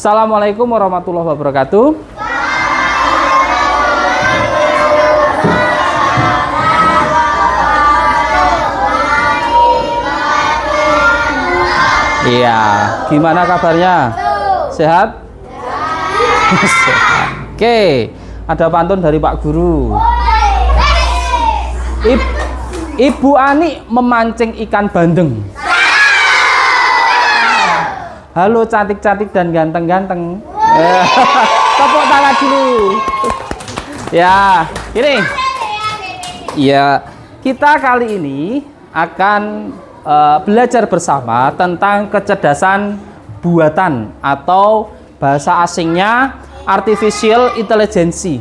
Assalamualaikum warahmatullahi wabarakatuh. Iya, gimana kabarnya? Sehat? Oke, ada pantun dari Pak Guru. Ibu Ani memancing ikan bandeng. Halo cantik-cantik dan ganteng-ganteng. Tepuk tangan dulu. Ya, ini. Ya, kita kali ini akan belajar bersama tentang kecerdasan buatan atau bahasa asingnya artificial intelligence.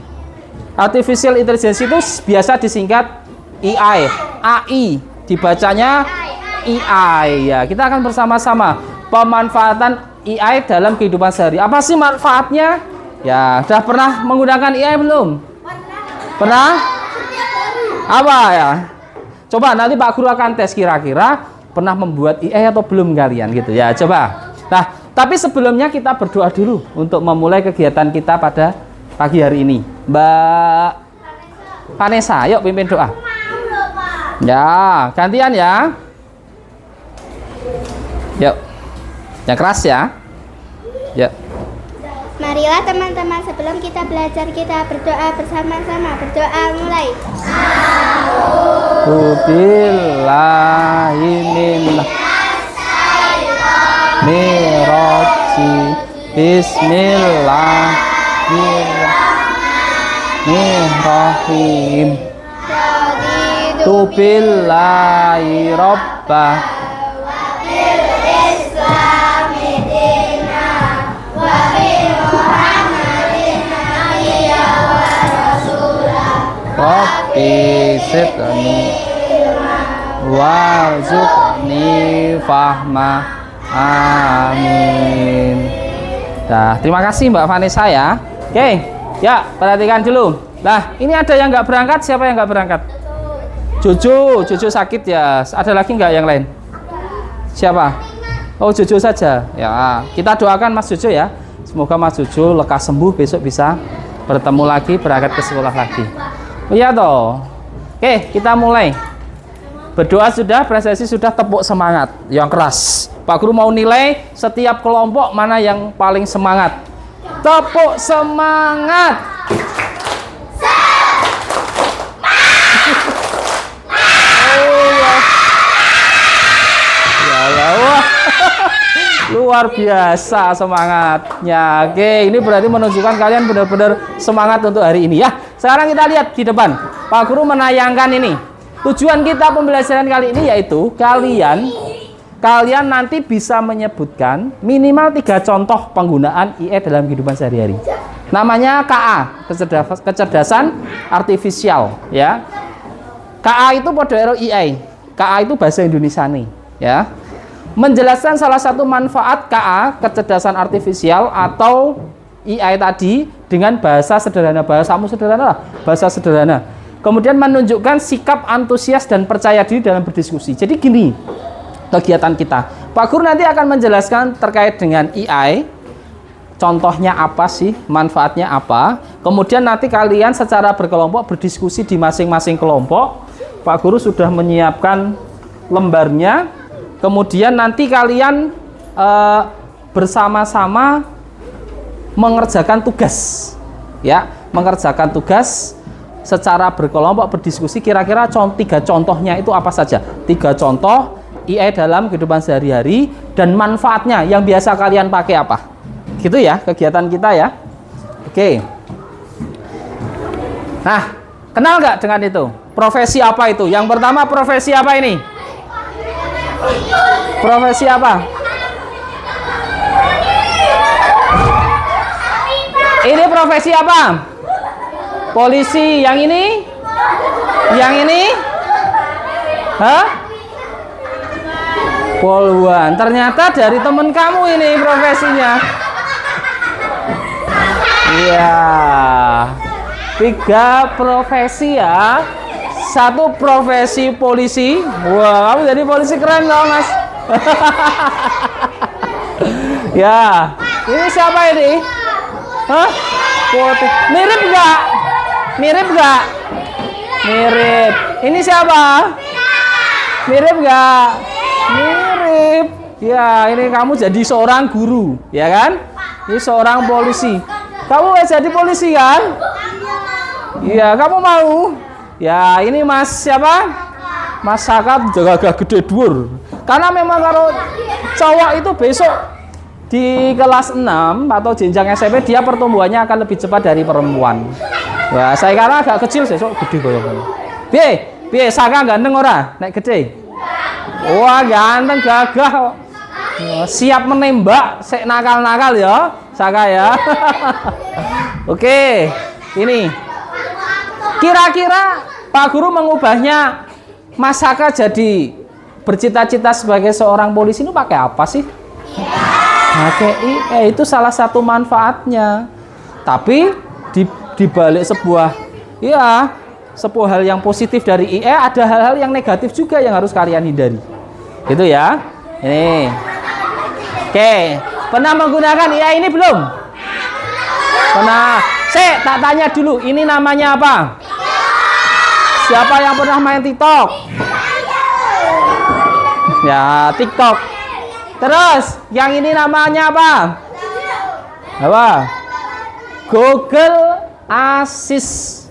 Artificial intelligence itu biasa disingkat AI, dibacanya AI ya. Kita akan bersama-sama pemanfaatan AI dalam kehidupan sehari. Apa sih manfaatnya? Ya, sudah pernah menggunakan AI belum? Pernah? Apa ya? Coba nanti Pak Guru akan tes kira-kira pernah membuat AI atau belum kalian gitu ya. Coba. Nah, tapi sebelumnya kita berdoa dulu untuk memulai kegiatan kita pada pagi hari ini. Mbak Vanessa, yuk pimpin doa. Ya, gantian ya. Yuk. Yang keras ya. Yuk. Marilah teman-teman, sebelum kita belajar kita berdoa bersama-sama. Berdoa mulai. Billahi minasy Bismillahirrahmanirrahim. Tu billahi rabbah Rabbi zidni warzuqni fahma. Amin. Nah, terima kasih Mbak Vanessa ya. Oke, ya perhatikan dulu. Nah, ini ada yang nggak berangkat. Siapa yang nggak berangkat? Jojo sakit ya. Ada lagi nggak yang lain? Siapa? Oh, Jojo saja. Ya, kita doakan Mas Jojo ya. Semoga Mas Jojo lekas sembuh, besok bisa bertemu lagi, berangkat ke sekolah lagi. Oh iya toh. Oke, kita mulai. Berdoa sudah, prestasi sudah, tepuk semangat yang keras. Pak Guru mau nilai setiap kelompok mana yang paling semangat. Tepuk semangat. Luar biasa semangatnya. Oke, ini berarti menunjukkan kalian benar-benar semangat untuk hari ini ya. Sekarang kita lihat di depan. Pak Guru menayangkan ini. Tujuan kita pembelajaran kali ini yaitu kalian nanti bisa menyebutkan minimal 3 contoh penggunaan AI dalam kehidupan sehari-hari. Namanya KA, kecerdasan artifisial ya. KA itu pada AI. KA itu bahasa Indonesia nih ya. Menjelaskan salah satu manfaat KA, kecerdasan artifisial atau AI tadi dengan bahasa sederhana, bahasamu sederhana lah, bahasa sederhana. Kemudian menunjukkan sikap antusias dan percaya diri dalam berdiskusi. Jadi gini kegiatan kita. Pak Guru nanti akan menjelaskan terkait dengan AI, contohnya apa sih, manfaatnya apa. Kemudian nanti kalian secara berkelompok berdiskusi di masing-masing kelompok. Pak Guru sudah menyiapkan lembarnya. Kemudian nanti kalian bersama-sama mengerjakan tugas, ya, mengerjakan tugas secara berkelompok berdiskusi. Kira-kira 3 contohnya itu apa saja? 3 contoh AI dalam kehidupan sehari-hari dan manfaatnya yang biasa kalian pakai apa? Gitu ya kegiatan kita ya. Oke. Nah, kenal nggak dengan itu? Profesi apa itu? Yang pertama profesi apa ini? Profesi apa? Ini profesi apa? Polisi. Yang ini? Yang ini? Hah? Poluan. Ternyata dari temen kamu ini profesinya. Iya. 3 profesi ya. 1 profesi polisi. Wah, kamu jadi polisi keren loh, Mas. Ya. Ini siapa ini? Hah? Putih. Mirip nggak? Mirip nggak? Mirip. Ini siapa? Mirip nggak? Mirip. Ya, ini kamu jadi seorang guru, ya kan? Ini seorang polisi. Kamu mau jadi polisi kan? Iya, kamu mau? Ya, ini Mas siapa? Mas Saka jaga gede dur. Karena memang kalau cowok itu besok di kelas 6 atau jenjang SMP dia pertumbuhannya akan lebih cepat dari perempuan. Wah, saya kira agak kecil besok gede koyo ngono. Piye, Saka ganteng ora? Nek gede. Wah, ganteng gagah kok. Siap menembak, sek nakal-nakal ya, Saka ya. Oke, ini. Kira-kira Pak Guru mengubahnya Mas Saka jadi bercita-cita sebagai seorang polisi ini pakai apa sih? Pakai IE, itu salah satu manfaatnya. Tapi di balik sebuah hal yang positif dari IE ada hal-hal yang negatif juga yang harus kalian hindari. Gitu ya. Ini. Oke, pernah menggunakan IE ini belum? Pernah. Tak tanya dulu, ini namanya apa? Siapa yang pernah main TikTok? Ya, TikTok. Terus, yang ini namanya apa? Apa? Google Assistant.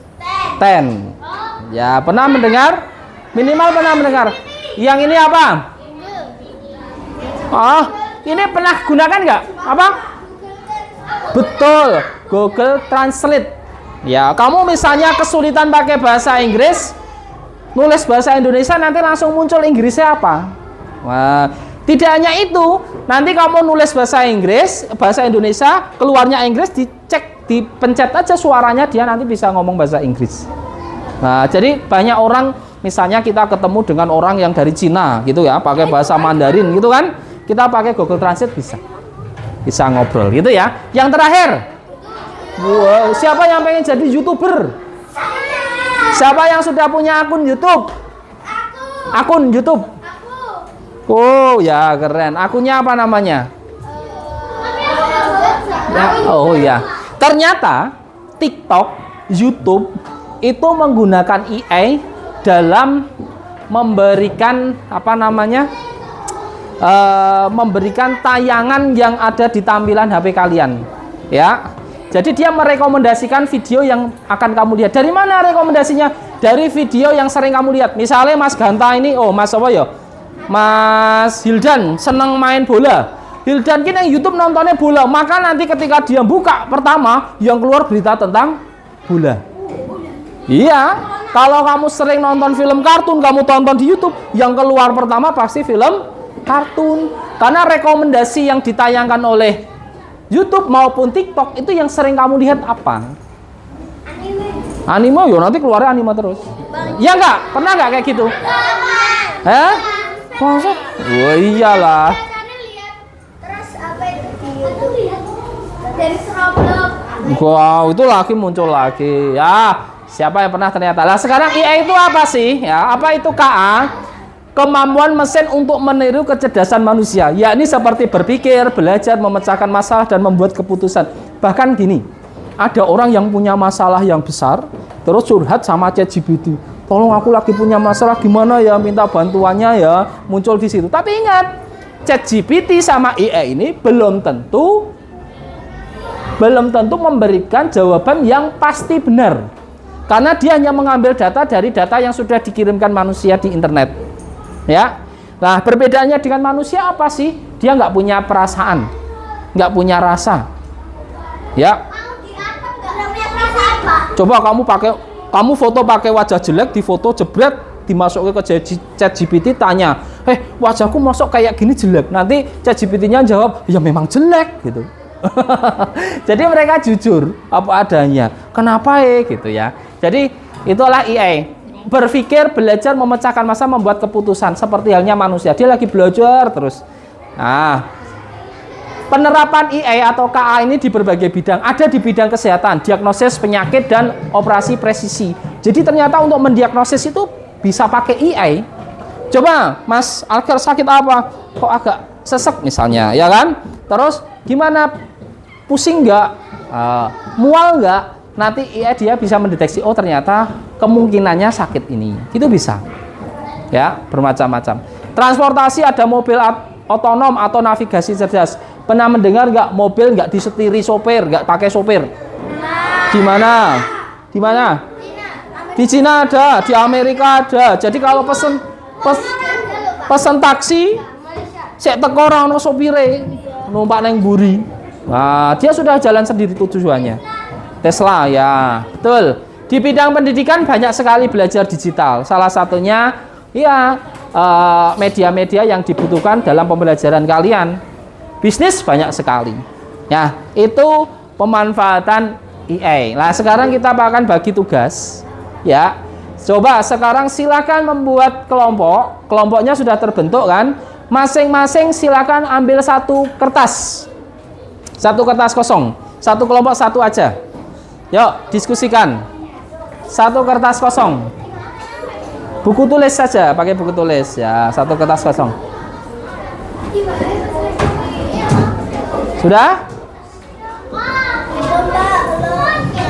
Ya, pernah mendengar? Minimal pernah mendengar. Yang ini apa? Oh, ini pernah gunakan nggak? Apa? Betul, Google Translate. Ya, kamu misalnya kesulitan pakai bahasa Inggris, nulis bahasa Indonesia nanti langsung muncul Inggrisnya apa? Wah, tidak hanya itu, nanti kamu nulis bahasa Inggris, bahasa Indonesia, keluarnya Inggris, dicek, dipencet aja suaranya, dia nanti bisa ngomong bahasa Inggris. Nah, jadi banyak orang, misalnya kita ketemu dengan orang yang dari Cina, gitu ya, pakai bahasa Mandarin, gitu kan? Kita pakai Google Translate bisa ngobrol, gitu ya. Yang terakhir, wow, siapa yang pengen jadi YouTuber? Siapa yang sudah punya akun YouTube? Akun YouTube? Oh ya, keren. Akunnya apa namanya? Ya, oh ya. Ternyata TikTok, YouTube itu menggunakan AI dalam memberikan apa namanya? Memberikan tayangan yang ada di tampilan HP kalian. Ya. Jadi dia merekomendasikan video yang akan kamu lihat. Dari mana rekomendasinya? Dari video yang sering kamu lihat. Misalnya Mas Ganta ini, oh Mas apa ya? Mas Hildan seneng main bola. Hildan ini yang YouTube nontonnya bola. Maka nanti ketika dia buka pertama, yang keluar berita tentang bola. Iya, kalau kamu sering nonton film kartun, kamu tonton di YouTube, yang keluar pertama pasti film kartun. Karena rekomendasi yang ditayangkan oleh YouTube maupun TikTok itu yang sering kamu lihat apa? Anime. Yo nanti keluarnya anime terus. Ya enggak? Pernah enggak kayak gitu? Masa? Oh iyalah. Terus apa itu di YouTube? Dari Roblox. Wow, itu lagi muncul lagi. Ya, siapa yang pernah ternyata. Lah sekarang IA itu apa sih? Ya, apa itu KA? Kemampuan mesin untuk meniru kecerdasan manusia, yakni seperti berpikir, belajar, memecahkan masalah, dan membuat keputusan. Bahkan gini, ada orang yang punya masalah yang besar, terus curhat sama ChatGPT. Tolong aku lagi punya masalah, gimana ya, minta bantuannya ya, muncul di situ. Tapi ingat, ChatGPT sama AI ini belum tentu memberikan jawaban yang pasti benar. Karena dia hanya mengambil data dari data yang sudah dikirimkan manusia di internet. Ya, nah perbedaannya dengan manusia apa sih? Dia nggak punya perasaan, nggak punya rasa. Ya, coba kamu foto pakai wajah jelek, di foto jebret, dimasukin ke ChatGPT, tanya, wajahku masuk kayak gini jelek. Nanti ChatGPT-nya jawab, ya memang jelek gitu. Jadi mereka jujur apa adanya. Kenapa gitu ya? Jadi itulah AI. Berpikir, belajar, memecahkan masalah, membuat keputusan. Seperti halnya manusia, dia lagi belajar terus. Nah, penerapan AI atau KA ini di berbagai bidang. Ada di bidang kesehatan, diagnosis penyakit, dan operasi presisi. Jadi ternyata untuk mendiagnosis itu bisa pakai AI. Coba, Mas Alker sakit apa? Kok agak sesek misalnya, ya kan? Terus gimana pusing nggak, mual nggak, nanti dia bisa mendeteksi, oh ternyata kemungkinannya sakit ini, itu bisa. Ya, bermacam-macam. Transportasi ada mobil otonom atau navigasi cerdas. Pernah mendengar nggak mobil nggak disetiri sopir, nggak pakai sopir? Di mana? Di mana? Di Cina ada, di Amerika ada. Jadi kalau pesen taksi, sek teko ora ono sopire, numpak neng buri. Nah, dia sudah jalan sendiri tujuannya. Tesla ya, betul. Di bidang pendidikan banyak sekali belajar digital. Salah satunya ya media-media yang dibutuhkan dalam pembelajaran kalian. Bisnis banyak sekali. Ya, itu pemanfaatan AI. Nah, sekarang kita akan bagi tugas. Ya, coba sekarang silakan membuat kelompok. Kelompoknya sudah terbentuk kan? Masing-masing silakan ambil satu kertas kosong. Satu kelompok satu aja. Yuk, diskusikan. Satu kertas kosong. Buku tulis saja, pakai buku tulis ya. Satu kertas kosong. Sudah?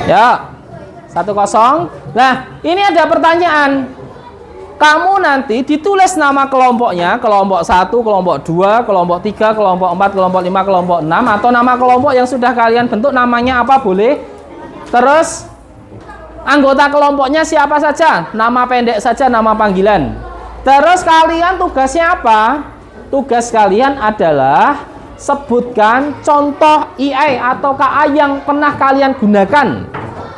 Ya. 1-0. Nah, ini ada pertanyaan. Kamu nanti ditulis nama kelompoknya, kelompok 1, kelompok 2, kelompok 3, kelompok 4, kelompok 5, kelompok 6, atau nama kelompok yang sudah kalian bentuk namanya apa boleh. Terus anggota kelompoknya siapa saja, nama pendek saja, nama panggilan. Terus kalian tugasnya apa? Tugas kalian adalah sebutkan contoh AI atau KA yang pernah kalian gunakan.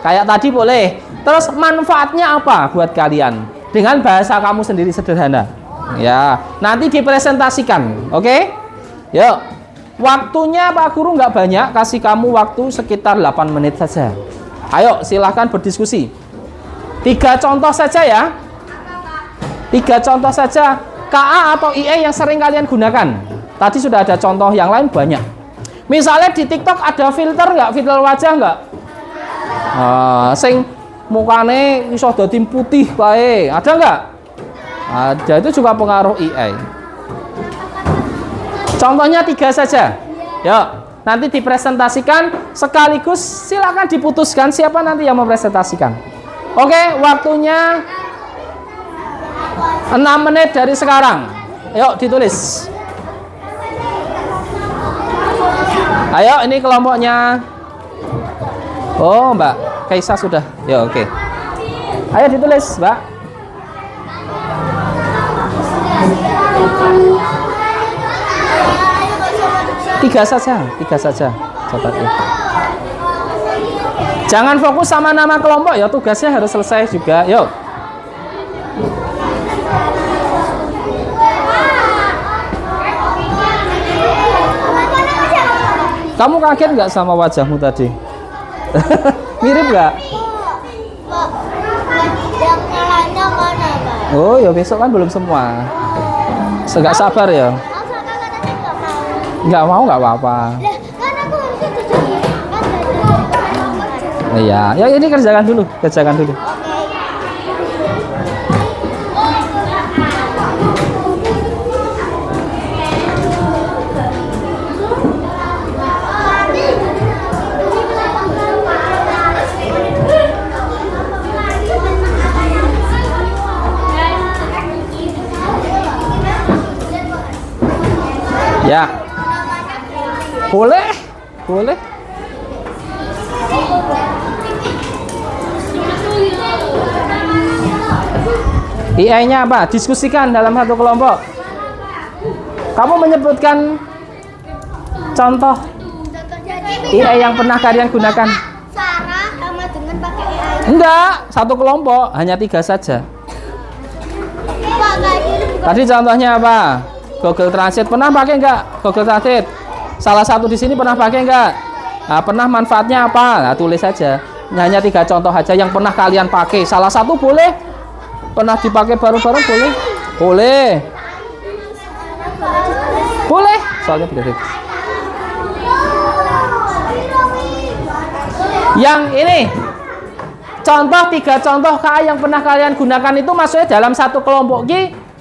Kayak tadi boleh. Terus manfaatnya apa buat kalian? Dengan bahasa kamu sendiri sederhana. Ya, nanti dipresentasikan. Oke? Yuk. Waktunya Pak Guru nggak banyak, kasih kamu waktu sekitar 8 menit saja. Ayo, silahkan berdiskusi. 3 contoh saja ya. 3 contoh saja. KA atau IA yang sering kalian gunakan. Tadi sudah ada contoh yang lain banyak. Misalnya di TikTok ada filter nggak? Filter wajah nggak? Sing mukane iso dadi putih bae. Ada nggak? Ada, itu juga pengaruh AI. Contohnya 3 saja. Yuk, nanti dipresentasikan sekaligus silakan diputuskan siapa nanti yang mempresentasikan. Oke, waktunya 6 menit dari sekarang. Yuk, ditulis. Ayo, ini kelompoknya. Oh, Mbak Kaisa sudah. Ya, oke. Ayo ditulis, Mbak. Tiga saja. Catat ya. Jangan fokus sama nama kelompok ya, tugasnya harus selesai juga. Yuk. Kamu kaget nggak sama wajahmu tadi? Mirip nggak? Yang lainnya mana, Pak? Oh ya, besok kan belum semua. Nggak sabar ya? Nggak mau nggak apa-apa. Kan aku harusnya tujuan. Iya, ya ini kerjakan dulu. Ya, boleh. AI-nya apa? Diskusikan dalam satu kelompok. Kamu menyebutkan contoh AI yang pernah kalian gunakan. Sarah sama dengan pakai AI. Enggak, satu kelompok, hanya 3 saja. Pak, tadi Tadi contohnya apa? Google Translate pernah pakai enggak? Google Translate. Salah satu di sini pernah pakai enggak? Nah, pernah manfaatnya apa? Nah, tulis saja. Hanya 3 contoh aja yang pernah kalian pakai. Salah satu boleh. Pernah dipakai baru-baru boleh? Boleh. Soalnya beda. Yang ini. Contoh 3 contoh KA yang pernah kalian gunakan itu maksudnya dalam satu kelompok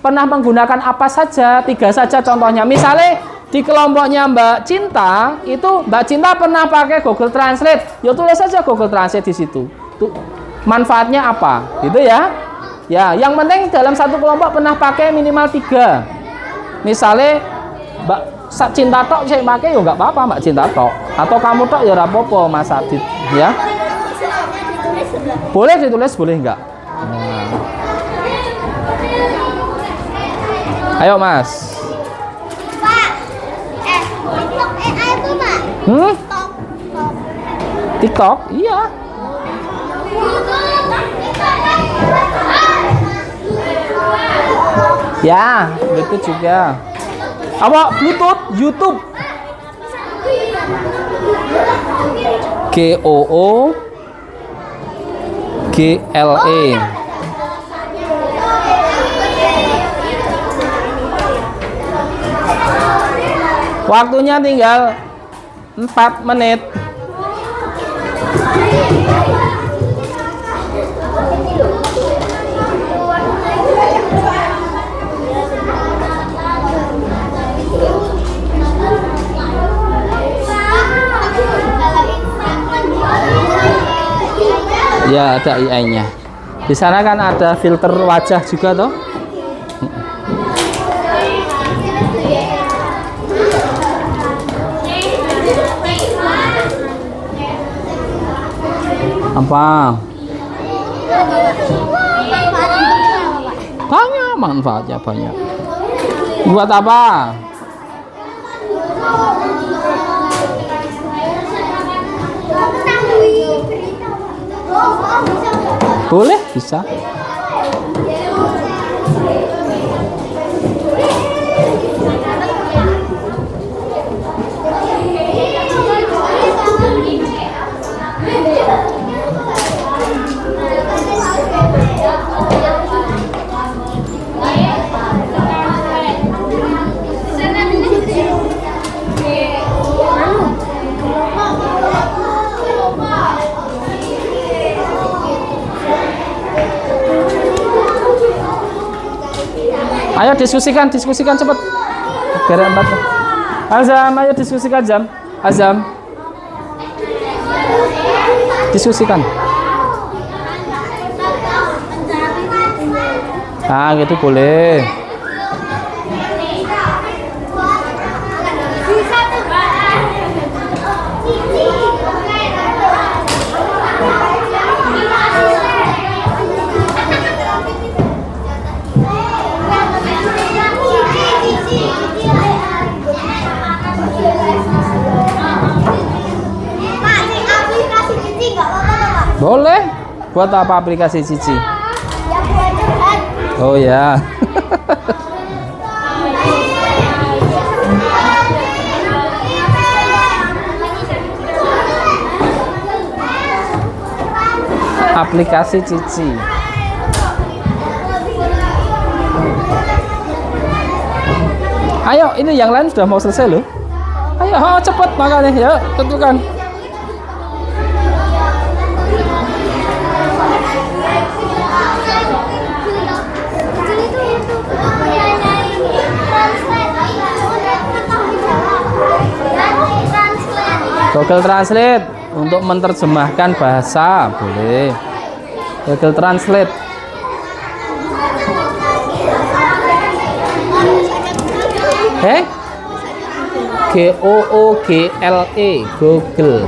pernah menggunakan apa saja, 3 saja contohnya. Misalnya di kelompoknya Mbak Cinta itu Mbak Cinta pernah pakai Google Translate. Ya tulis saja Google Translate di situ. Tuh, manfaatnya apa? Gitu ya. Ya, yang penting dalam satu kelompok pernah pakai minimal 3. Misalnya Mbak Cinta tok saya pakai ya nggak apa-apa Mbak Cinta tok. Atau kamu tok ya rapopo Mas Adit ya. Boleh ditulis, boleh enggak? Nah. Ayo Mas. TikTok? Iya. Ya, Bluetooth juga. Apa? Bluetooth? YouTube. GOOGLE. Waktunya tinggal 4 menit. Ya, ada AI-nya. Di sana kan ada filter wajah juga toh. Apa? Banyak manfaatnya, banyak. Buat apa? Boleh, bisa. Ayo diskusikan cepet. Biar 4. Azam, ayo diskusikan Azam. Azam. Diskusikan. Ah, gitu boleh. Boleh. Buat apa aplikasi Cici? Oh ya. Aplikasi Cici. Ayo, ini yang lain sudah mau selesai loh. Ayo, cepet makanya. Ya, tentukan. Google Translate untuk menerjemahkan bahasa boleh. Google Translate. GOOGLE Google.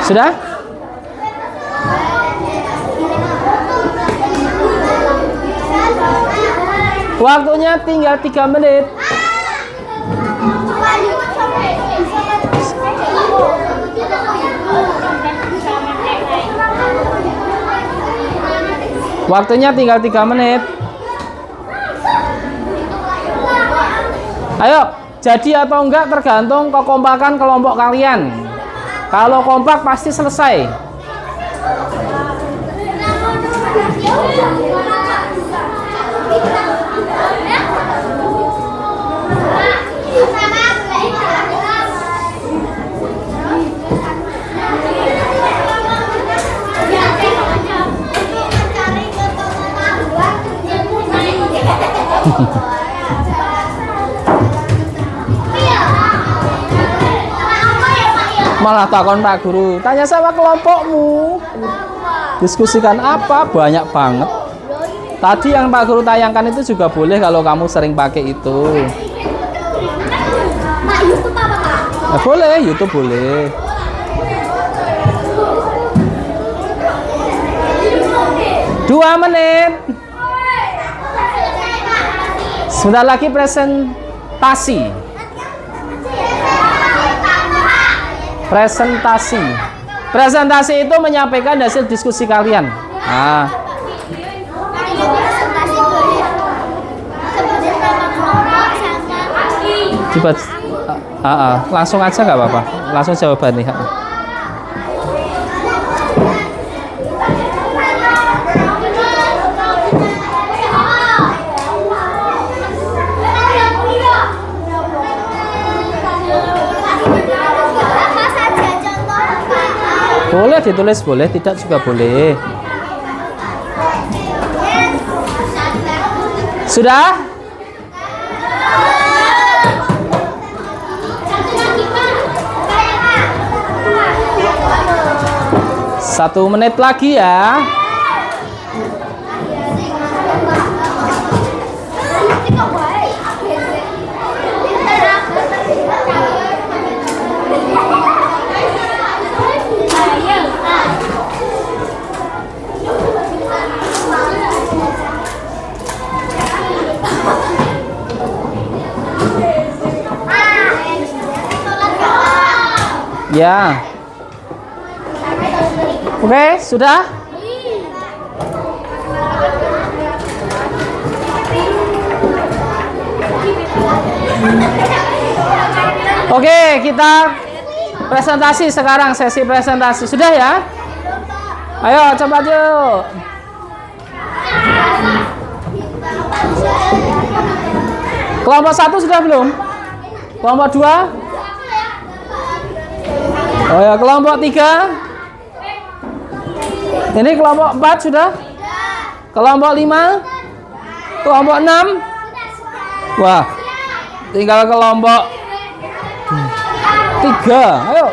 Sudah? Waktunya tinggal 3 menit. Waktunya tinggal 3 menit. Ayo, jadi atau enggak tergantung kekompakan kelompok kalian. Kalau kompak pasti selesai. Malah takon Pak Guru, tanya sama kelompokmu. Diskusikan apa? Banyak banget. Tadi yang Pak Guru tayangkan itu juga boleh kalau kamu sering pakai itu. Ya, boleh, YouTube boleh. Dua menit. Sebentar lagi presentasi. Presentasi itu menyampaikan hasil diskusi kalian. Nah. Coba, langsung aja nggak apa-apa. Langsung jawaban nih. Boleh ditulis, boleh, tidak juga boleh. Sudah? Satu menit lagi ya. Ya. Oke, sudah? Oke, kita presentasi sekarang, sesi presentasi. Sudah ya? Ayo, coba yuk. Kelompok 1 sudah belum? Kelompok 2? Oh ya, kelompok 3. Ini kelompok 4 sudah? Kelompok 5? Kelompok 6? Wah, tinggal kelompok 3. Ayo.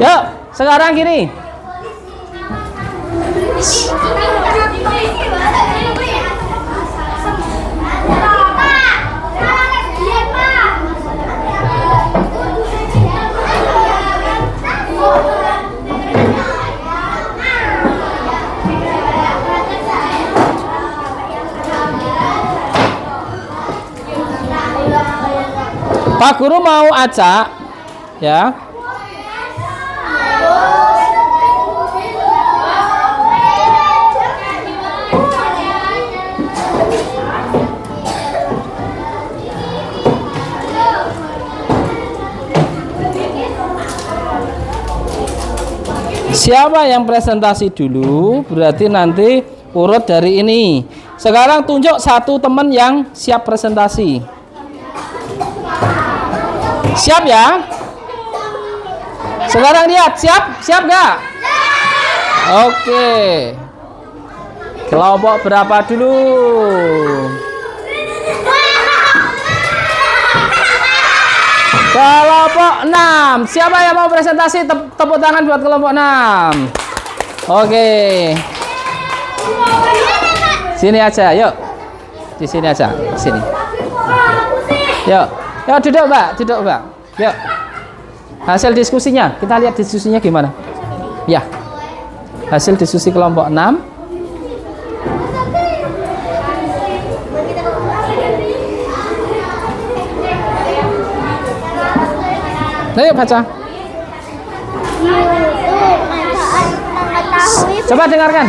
Yuk, sekarang gini. Pak Guru mau acak ya. Siapa yang presentasi dulu berarti nanti urut dari ini. Sekarang tunjuk satu teman yang siap presentasi. Siap ya? Sekarang lihat, siap nggak? Oke. Kelompok berapa dulu? Kelompok 6. Siapa yang mau presentasi? Tepuk tangan buat kelompok 6. Oke. Sini aja, yuk. Di sini aja, sini. Yuk. Yuk duduk Mbak, Yuk. Hasil diskusinya, kita lihat diskusinya gimana. Ya. Hasil diskusi kelompok 6. Nah, yuk baca. Coba dengarkan.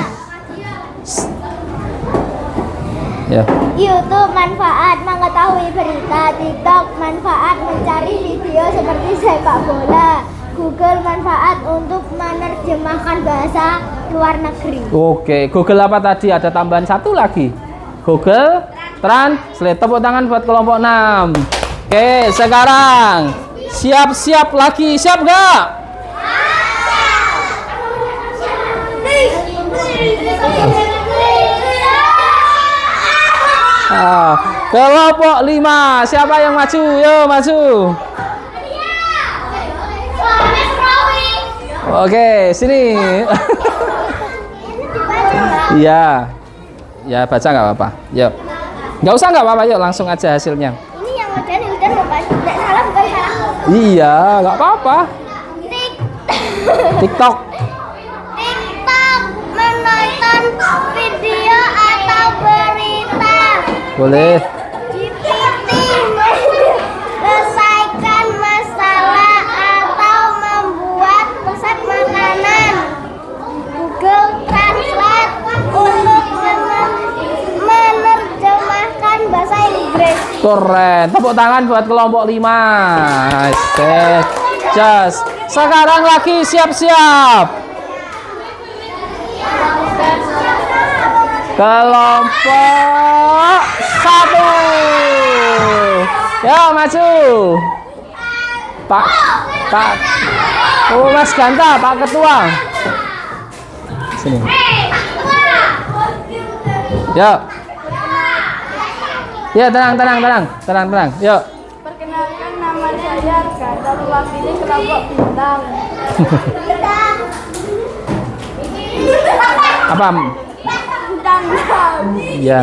Ya. YouTube manfaat mengetahui berita, TikTok manfaat mencari video seperti sepak bola, Google manfaat untuk menerjemahkan bahasa luar negeri. Oke, Google apa tadi? Ada tambahan satu lagi. Google Translate. Tepuk tangan buat kelompok 6. Oke, sekarang Siap-siap lagi, siap nggak? Kelompok 5, siapa yang maju? Yo maju. Oke, sini. Iya. Ya baca nggak apa-apa. Yuk. Nggak usah nggak apa-apa, yuk langsung aja hasilnya. Ini yang udah Bapak. Nggak salah, bukan salah. Iya, nggak apa-apa. TikTok. TikTok menonton video atau berita. Boleh. GPT menyelesaikan masalah atau membuat pesan makanan. Google Translate untuk menerjemahkan bahasa Inggris. Keren. Tepuk tangan buat kelompok 5. Nice. Just. Sekarang lagi siap-siap. Kelompok 1. Ya, maju. Pak. Oh, Mas Ganta, Pak Ketua. Sini. Yuk. Ya, tenang. Yuk. Perkenalkan, nama saya Gata, mewakili kelompok bintang. Apa? Bintang. Ya.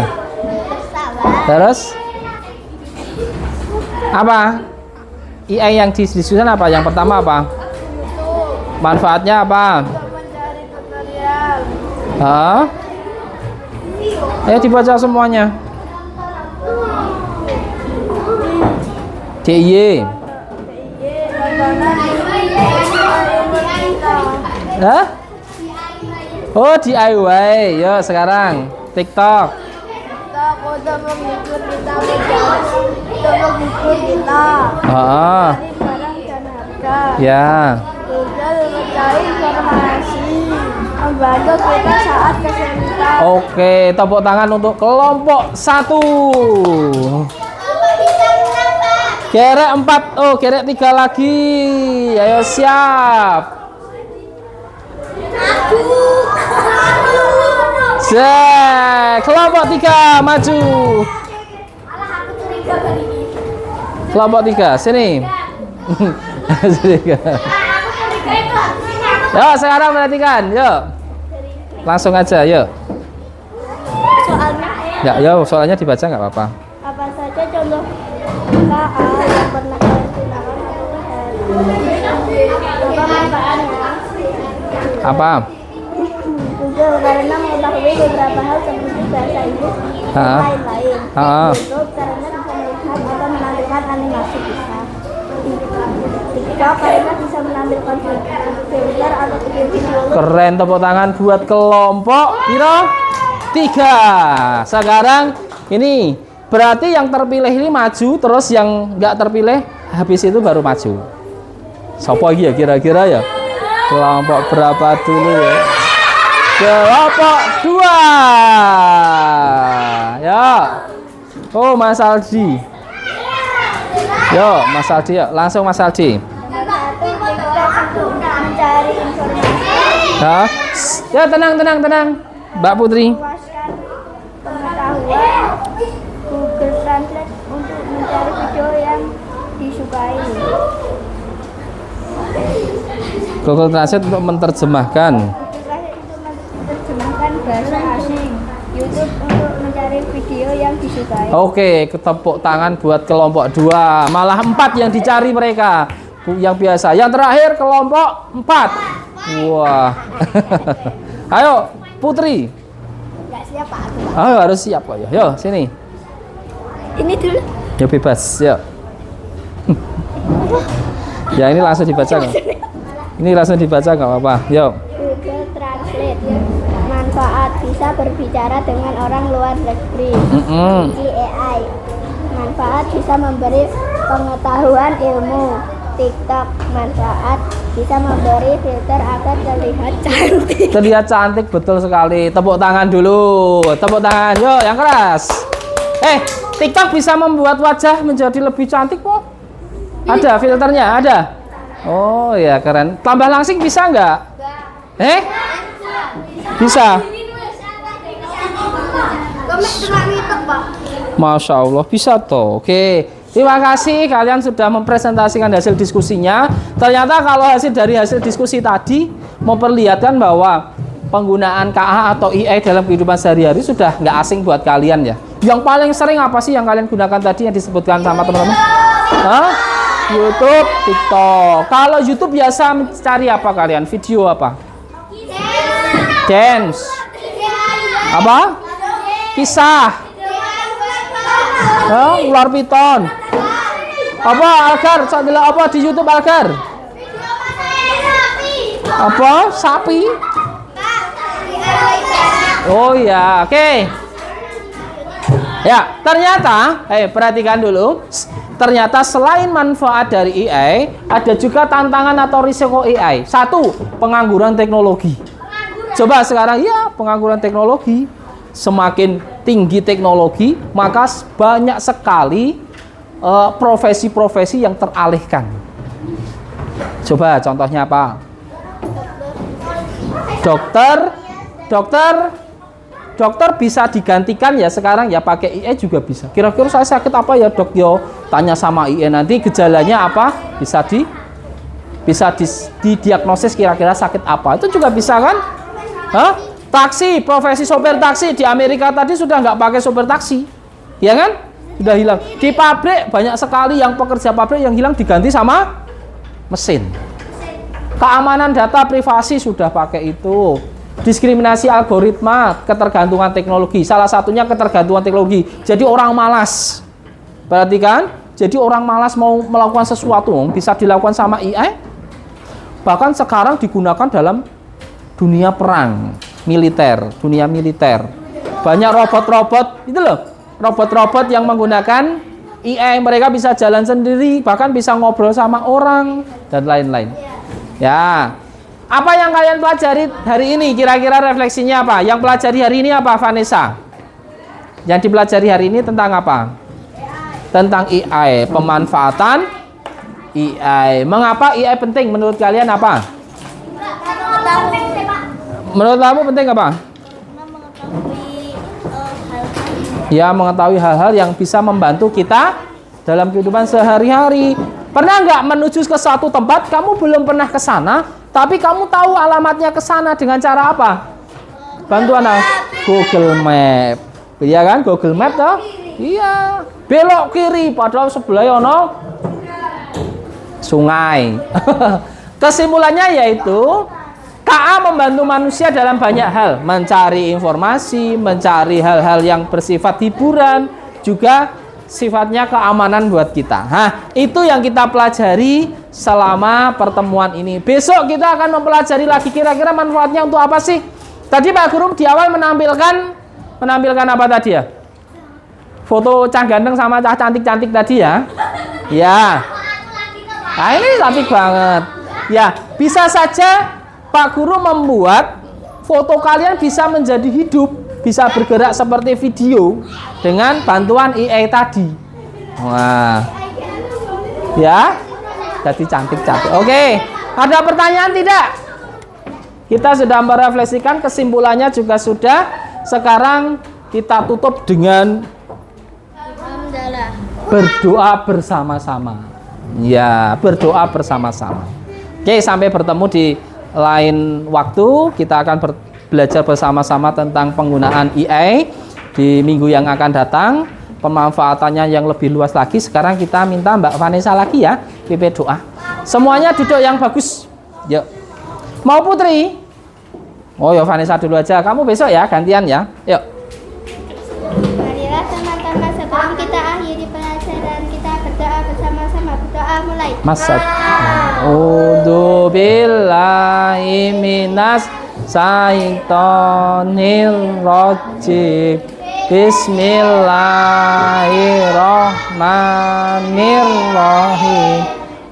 Terus? Apa? AI yang disusun apa? Yang pertama apa? Manfaatnya apa? Mencari tutorial. Hah? Ayo dibaca semuanya. DIY. Hah? Oh, DIY. Yo, sekarang TikTok. Kita untuk menghibur kita, untuk menghibur kita. Ah, Cari barang dan harga. ya. Google mencari informasi, membantu kita saat kesulitan. Oke, tepuk tangan untuk kelompok 1. Gerek 4. Oh, gerek 3 lagi. Ayo siap. Kelompok 3 maju. Kelompok 3 sini. Yuk, sekarang perhatikan. Yuk. Langsung aja, yuk. Soalnya, Ya, yuk, soalnya dibaca nggak apa-apa. apa saja contoh KA yang pernah saya gunakan atau manfaatnya? Apa? Google karena mengetahui beberapa hal seperti bahasa Inggris dan lain-lain. YouTube karena bisa melihat atau menampilkan animasi bisa. TikTok karena bisa menampilkan filter atau video. Keren, tepuk tangan buat kelompok piro 3. Sekarang ini berarti yang terpilih ini maju, terus yang nggak terpilih habis itu baru maju. Sopo lagi ya kira-kira ya? Kelompok berapa dulu ya? Kelompok 2. Ya. Oh, Mas Aldi. Yo, Mas Aldi, yuk. Langsung Mas Aldi. Mencari informasi, Ya, ya tenang. Mbak Putri. meluaskan pengetahuan. Google Translate untuk mencari video yang disukai. Google Translate untuk menerjemahkan. Menerjemahkan bahasa asing. YouTube untuk mencari video yang disukai. Oke, ketepuk tangan buat kelompok 2. Malah 4 yang dicari mereka. Yang biasa. Yang terakhir kelompok 4. Wah. Ayo, Putri. Nggak siap Pak. Ayo, harus siap kok ya. Yo, sini. Ini dulu. Ya bebas, yuk. Ya ini langsung dibaca nggak? Ini langsung dibaca nggak apa-apa. Yuk. Google Translate. Manfaat bisa berbicara dengan orang luar negeri. AI. Manfaat bisa memberi pengetahuan ilmu. TikTok. Manfaat bisa memberi filter agar terlihat cantik. Terlihat cantik, betul sekali. Tepuk tangan dulu. Tepuk tangan. Yuk, yang keras. TikTok bisa membuat wajah menjadi lebih cantik kok. Ada filternya, ada. Oh ya keren. Tambah langsing bisa nggak? Bisa. Masya Allah bisa toh. Oke. Terima kasih kalian sudah mempresentasikan hasil diskusinya. Ternyata kalau dari hasil diskusi tadi memperlihatkan bahwa penggunaan KA atau IE dalam kehidupan sehari-hari sudah nggak asing buat kalian ya. Yang paling sering apa sih yang kalian gunakan tadi yang disebutkan sama teman-teman? YouTube, TikTok. Kalau YouTube biasa mencari apa kalian? Video apa? Dance. Apa? Kisah. Ular piton. Apa? Algar. Apa di YouTube Algar? Apa? Sapi. Oh ya, oke. Ya, ternyata, perhatikan dulu. Ternyata selain manfaat dari AI, ada juga tantangan atau risiko AI. Satu, pengangguran teknologi. Coba sekarang ya, pengangguran teknologi. Semakin tinggi teknologi, maka banyak sekali profesi-profesi yang teralihkan. Coba contohnya apa? Dokter bisa digantikan ya sekarang ya pakai IE juga bisa. Kira-kira saya sakit apa ya dok yo? Tanya sama IE nanti gejalanya apa? Bisa didiagnosis kira-kira sakit apa. Itu juga bisa kan? Taksi, profesi sopir taksi di Amerika tadi sudah nggak pakai sopir taksi, ya kan? Sudah hilang. Di pabrik banyak sekali yang pekerja pabrik yang hilang diganti sama mesin. Keamanan data privasi sudah pakai itu. Diskriminasi algoritma, ketergantungan teknologi. Salah satunya ketergantungan teknologi. Jadi orang malas. Perhatikan, jadi orang malas mau melakukan sesuatu bisa dilakukan sama AI. Bahkan sekarang digunakan dalam dunia perang, dunia militer. Banyak robot-robot, itu loh. Robot-robot yang menggunakan AI, mereka bisa jalan sendiri, bahkan bisa ngobrol sama orang dan lain-lain. Ya. Apa yang kalian pelajari hari ini? Kira-kira refleksinya apa? Yang pelajari hari ini apa, Vanessa? Yang dipelajari hari ini tentang apa? Tentang AI, pemanfaatan AI. Mengapa AI penting menurut kalian apa? Menurut kamu penting apa? Ya, mengetahui hal-hal yang bisa membantu kita dalam kehidupan sehari-hari. Pernah nggak menuju ke suatu tempat, kamu belum pernah ke sana, tapi kamu tahu alamatnya ke sana dengan cara apa? Bantuan Google Map. Iya kan? Google Map toh? Iya. Belok kiri padahal sebelah ono sungai. Kesimpulannya yaitu KA membantu manusia dalam banyak hal, mencari informasi, mencari hal-hal yang bersifat hiburan, juga sifatnya keamanan buat kita. Itu yang kita pelajari selama pertemuan ini. Besok kita akan mempelajari lagi kira-kira manfaatnya untuk apa sih? Tadi Pak Guru di awal menampilkan apa tadi ya? Foto cah ganteng sama cah cantik-cantik tadi ya. Ya. Nah, ini cantik banget. Ya, bisa saja Pak Guru membuat foto kalian bisa menjadi hidup, bisa bergerak seperti video dengan bantuan AI tadi. Wah, ya, jadi cantik-cantik. Oke, ada pertanyaan tidak? Kita sudah merefleksikan, kesimpulannya juga sudah. Sekarang kita tutup dengan berdoa bersama-sama. Ya, berdoa bersama-sama. Oke, sampai bertemu di lain waktu. Kita akan belajar bersama-sama tentang penggunaan AI di minggu yang akan datang, pemanfaatannya yang lebih luas lagi. Sekarang kita minta Mbak Vanessa lagi ya, pimpin doa. Semuanya duduk yang bagus. Yuk. Mau Putri? Oh ya, Vanessa dulu aja. Kamu besok ya, gantian ya. Yuk. Marilah teman-teman sebelum kita akhiri pelajaran, kita berdoa bersama-sama. Berdoa mulai. Masak. A'udzu billahi minas syaitonir rajim. Bismillahirrahmanirrahim.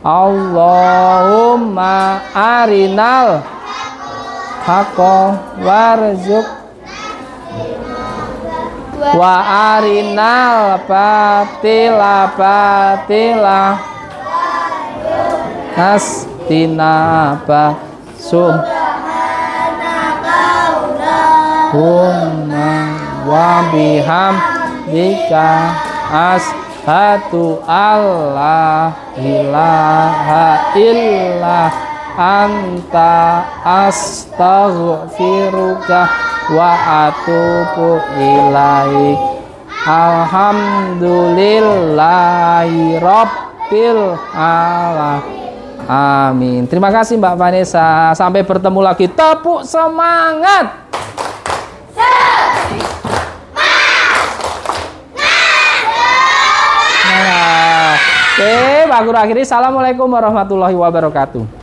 Allahumma arinal haqqa warzuq wa arinal batila batila nastinaba Humma wa bihamdika ashhadu alla ilaha illa anta astaghfiruka wa atubu ilaik. Alhamdulillahi rabbil alamin. Amin. Terima kasih Mbak Vanessa. Sampai bertemu lagi. Tepuk semangat. Oke, Pak Guru akhiri. Assalamualaikum warahmatullahi wabarakatuh.